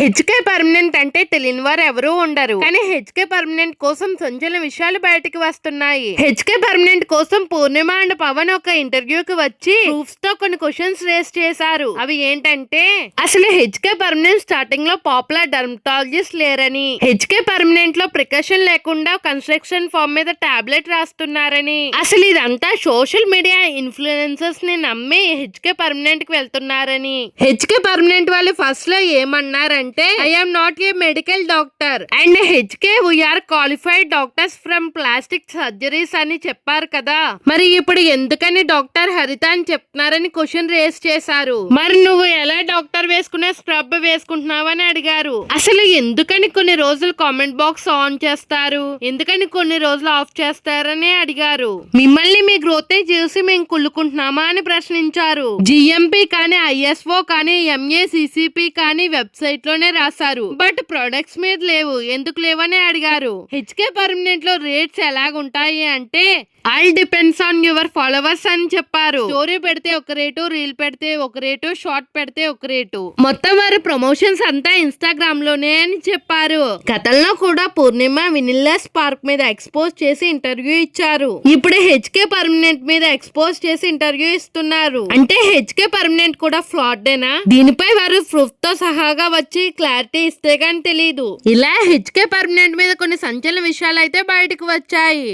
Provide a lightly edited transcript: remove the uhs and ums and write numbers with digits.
HK permanent అంటే తెలియని వారు ఎవరూ ఉండరు. కానీ హెచ్కే పర్మనెంట్ కోసం సంచలన విషయాలు బయటకు వస్తున్నాయి. హెచ్కే పర్మనెంట్ కోసం పూర్ణిమ అండ్ పవన్ ఒక ఇంటర్వ్యూకి వచ్చి ప్రూఫ్స్ తో కొన్ని క్వశ్చన్స్ రేస్ చేశారు. అవి ఏంటంటే, అసలు హెచ్కే పర్మనెంట్ స్టార్టింగ్ లో పాపులర్ డర్మటాలజిస్ట్ లేరని, హెచ్కే పర్మనెంట్ లో ప్రికాషన్ లేకుండా కన్స్ట్రక్షన్ ఫామ్ మీద టాబ్లెట్ రాస్తున్నారని, అసలు ఇదంతా సోషల్ మీడియా ఇన్ఫ్లుయెన్సర్స్ ని నమ్మి హెచ్కే పర్మనెంట్ కి వెళ్తున్నారని, హెచ్కే పర్మనెంట్ వాళ్ళు ఫస్ట్ లో ఏమన్నారంటే, I am not a medical doctor and HK we are qualified doctors from plastic surgeries అని చెప్పారు కదా, మరి ఇప్పుడు ఎందుకని డాక్టర్ హరిత అని చెప్తున్నారని క్వశ్చన్ రేస్ చేశారు. మరి నువ్వు ఎలా డాక్టర్ వేసుకునే స్క్రబ్ వేసుకుంటున్నావని అడిగారు. అసలు ఎందుకని కొన్ని రోజులు కామెంట్ బాక్స్ ఆన్ చేస్తారు, ఎందుకని కొన్ని రోజులు ఆఫ్ చేస్తారని అడిగారు. మిమ్మల్ని మీ గ్రోత్ ని చూసి మేము కుళ్ళుకుంటున్నామా అని ప్రశ్నించారు. జిఎంపీ కానీ, ఐఎస్ఓ కానీ, ఎంఏసిసిపి కానీ వెబ్సైట్ లోనే రాశారు, బట్ ప్రొడక్ట్స్ మీద లేవు, ఎందుకు లేవని అడిగారు. హెచ్కే పర్మనెంట్ లో రేట్స్ ఎలాగుంటాయి అంటే, all depends on your followers అని చెప్పారు. స్టోరీ పెడితే ఒక రేటు, రీల్ పెడితే ఒక రేటు, షార్ట్ పెడితే ఒక రేటు, మొత్తం వారి ప్రమోషన్స్ అంతా ఇన్స్టాగ్రామ్ లోనే అని చెప్పారు. గతంలో కూడా పూర్ణిమ వినిల్లా స్పార్క్ మీద ఎక్స్పోజ్ చేసి ఇంటర్వ్యూ ఇచ్చారు. ఇప్పుడు హెచ్కే పర్మనెంట్ మీద ఎక్స్పోజ్ చేసి ఇంటర్వ్యూ ఇస్తున్నారు. అంటే హెచ్కే పర్మనెంట్ కూడా ఫ్రాడేనా? దీనిపై వారు ప్రూఫ్ తో సహాగా వచ్చి క్లారిటీ ఇస్తే గాని తెలీదు. ఇలా హెచ్కే పర్మనెంట్ మీద కొన్ని సంచలన విషయాలు అయితే బయటకు వచ్చాయి.